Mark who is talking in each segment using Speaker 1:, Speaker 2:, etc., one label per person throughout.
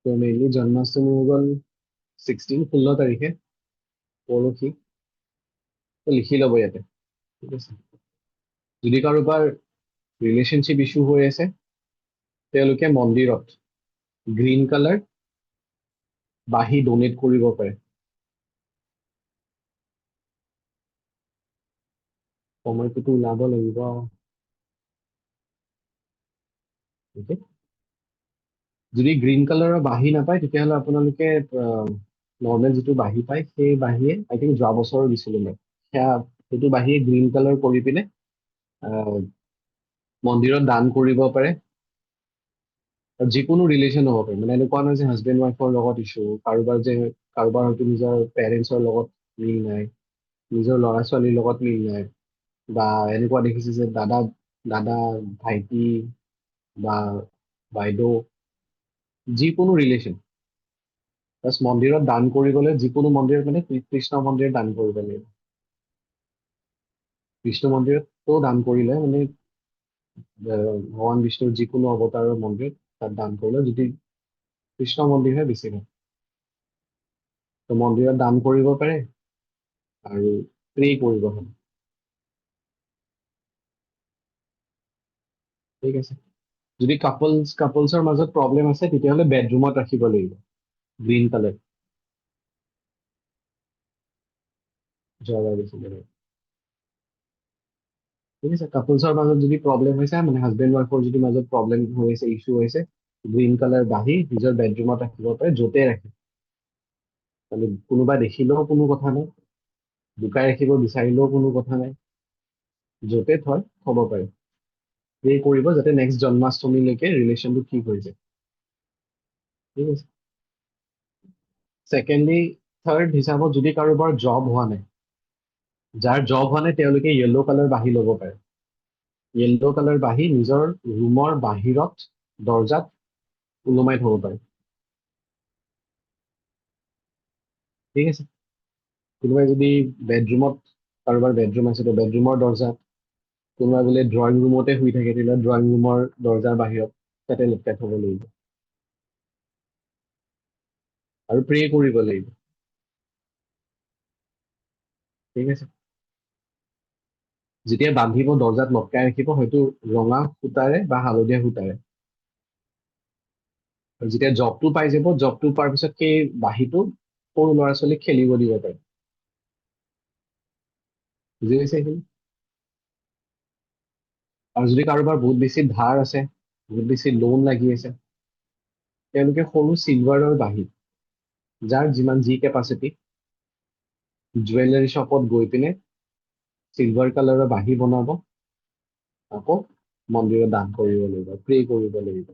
Speaker 1: তো মেইনলি জন্মাষ্টমী হৈ গ'ল 16 তাৰিখে, পৰহি। তো লিখি ল'ব ইয়াতে, ঠিক আছে। যদি কাৰোবাৰ ৰিলেশ্যনশ্বিপ ইছ্যু হৈ আছে, তেওঁলোকে মন্দিৰত গ্ৰীণ কালাৰ বাঁহী ডনেট কৰিব পাৰে। সময়টোতো ওলাব লাগিব। Okay? যদি গ্ৰীণ কালাৰৰ বাঁহী নাপায়, তেতিয়াহ'লে আপোনালোকে নৰ্মেল যিটো বাঁহী পায়, সেই বাঁহীয়ে আই থিংক যোৱা বছৰ দিছিলোঁ মই। সেইটো বাঁহীয়ে গ্ৰীণ কালাৰ কৰি পিনে আহ, মন্দিৰত দান কৰিব পাৰে। আৰু যিকোনো ৰিলেশ্যন হ'ব পাৰে, মানে এনেকুৱা নহয় যে হাজবেণ্ড ৱাইফৰ লগত ইছ্যু, কাৰোবাৰ হয়তো নিজৰ পেৰেণ্টছৰ লগত মিল নাই, নিজৰ ল'ৰা ছোৱালীৰ লগত মিল নাই, বা এনেকুৱা দেখিছে যে দাদা দাদা ভাইটি বা বাইদেউ, যিকোনো ৰিলেশ্যন বাছ মন্দিৰত দান কৰিবলৈ, যিকোনো মন্দিৰত, মানে কৃষ্ণ মন্দিৰত দান কৰিব লাগিব। বিষ্ণু মন্দিৰতো দান কৰিলে, মানে ভগৱান বিষ্ণুৰ যিকোনো অৱতাৰৰ মন্দিৰত তাত দান কৰিলে, যদি কৃষ্ণ মন্দিৰহে বেছি ভাল। তো মন্দিৰত দান কৰিব পাৰে আৰু প্ৰে কৰিব পাৰে, ঠিক আছে। যদি কাপলছৰ মাজত প্ৰব্লেম আছে, তেতিয়াহ'লে বেডৰুমত ৰাখিব লাগিব গ্ৰীণ কালাৰ, জ্বলাই দিছিল। ঠিক আছে, কাপলছৰ মাজত যদি প্ৰব্লেম হৈছে, মানে হাজবেণ্ড ৱাইফৰ যদি মাজত প্ৰব্লেম হৈ আছে, ইছ্যু হৈছে, গ্ৰীণ কালাৰ বাঁহী নিজৰ বেডৰুমত ৰাখিব পাৰে, য'তে ৰাখে। মানে কোনোবা দেখিলেও কোনো কথা নাই, লুকাই ৰাখিব বিচাৰিলেও কোনো কথা নাই, য'তে থব পাৰে। প্ৰে কৰিব যাতে নেক্সট জন্মাষ্টমীলৈকে ৰিলেশ্যনটো ঠিক হৈ যায়, ঠিক আছে। ছেকেণ্ডলি, থাৰ্ড হিচাপত, যদি কাৰোবাৰ জব হোৱা নাই, যাৰ জব হোৱা নাই, তেওঁলোকে য়েল্ল' কালাৰ বাঁহী ল'ব পাৰে। য়েল্ল' কালাৰ বাঁহী নিজৰ ৰুমৰ বাহিৰত দৰ্জাত ওলোমাই থব পাৰে, ঠিক আছে। কোনোবাই যদি কাৰোবাৰ বেডৰুম আছে, তো বেডৰুমৰ দৰ্জাত, কোনোবাই বোলে ড্ৰয়িং ৰুমতে শুই থাকে, তেতিয়াহ'লে ড্ৰয়িং ৰুমৰ দৰ্জাৰ বাহিৰত তাতে লটকাই থব লাগিব, আৰু প্ৰে কৰিব লাগিব, ঠিক আছে। যেতিয়া বান্ধিব, দৰ্জাত লটকাই ৰাখিব, হয়তো ৰঙা সূতাৰে বা হালধীয়া সূতাৰে। আৰু যেতিয়া জবটো পাই যাব, জবটো পোৱাৰ পিছত সেই বাঁহীটো সৰু ল'ৰা ছোৱালীক খেলিব দিব পাৰে। বুজি পাইছে এইখিনি? আৰু যদি কাৰোবাৰ বহুত বেছি ধাৰ আছে, বহুত বেছি লোন লাগি আছে, তেওঁলোকে সৰু চিলভাৰৰ বাঁহী, যাৰ যি কেপাচিটি, জুৱেলাৰী শ্বপত গৈ পিনে চিলভাৰ কালাৰৰ বাঁহী বনাব, আকৌ মন্দিৰত দান কৰিব লাগিব, প্ৰে কৰিব লাগিব।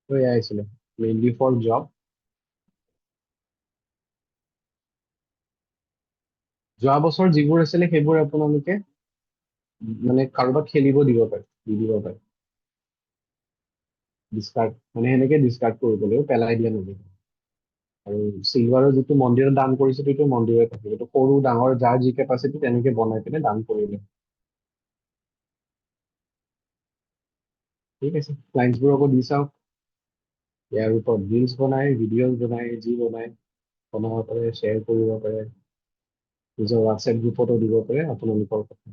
Speaker 1: তো এয়াই আছিলে মেইনলি ফৰ জব। যোৱা বছৰ যিবোৰ আছিলে, সেইবোৰ আপোনালোকে মানে কাৰোবাক খেলিব দিব পাৰে, দি দিব পাৰে। ডিছকাৰ্ড, মানে সেনেকে ডিছকাৰ্ড কৰিব লাগিব, পেলাই দিয়া নাযাব। আৰু চিলভাৰৰ যিটো মন্দিৰত দান কৰিছে, সেইটো মন্দিৰত থাকিব। এইটো সৰু ডাঙৰ যাৰ যি কেপাচিটি, তেনেকে বনাই পিনে দান কৰিলে, ঠিক আছে। ক্লাইণ্টছবোৰকো দি চাওক, ইয়াৰ ওপৰত ৰিলছ বনাই, ভিডিঅ'জ বনাই, যি বনাব পাৰে, শ্বেয়াৰ কৰিব পাৰে, নিজৰ হোৱাটছএপ গ্ৰুপতো দিব পাৰে, আপোনালোকৰ কথা।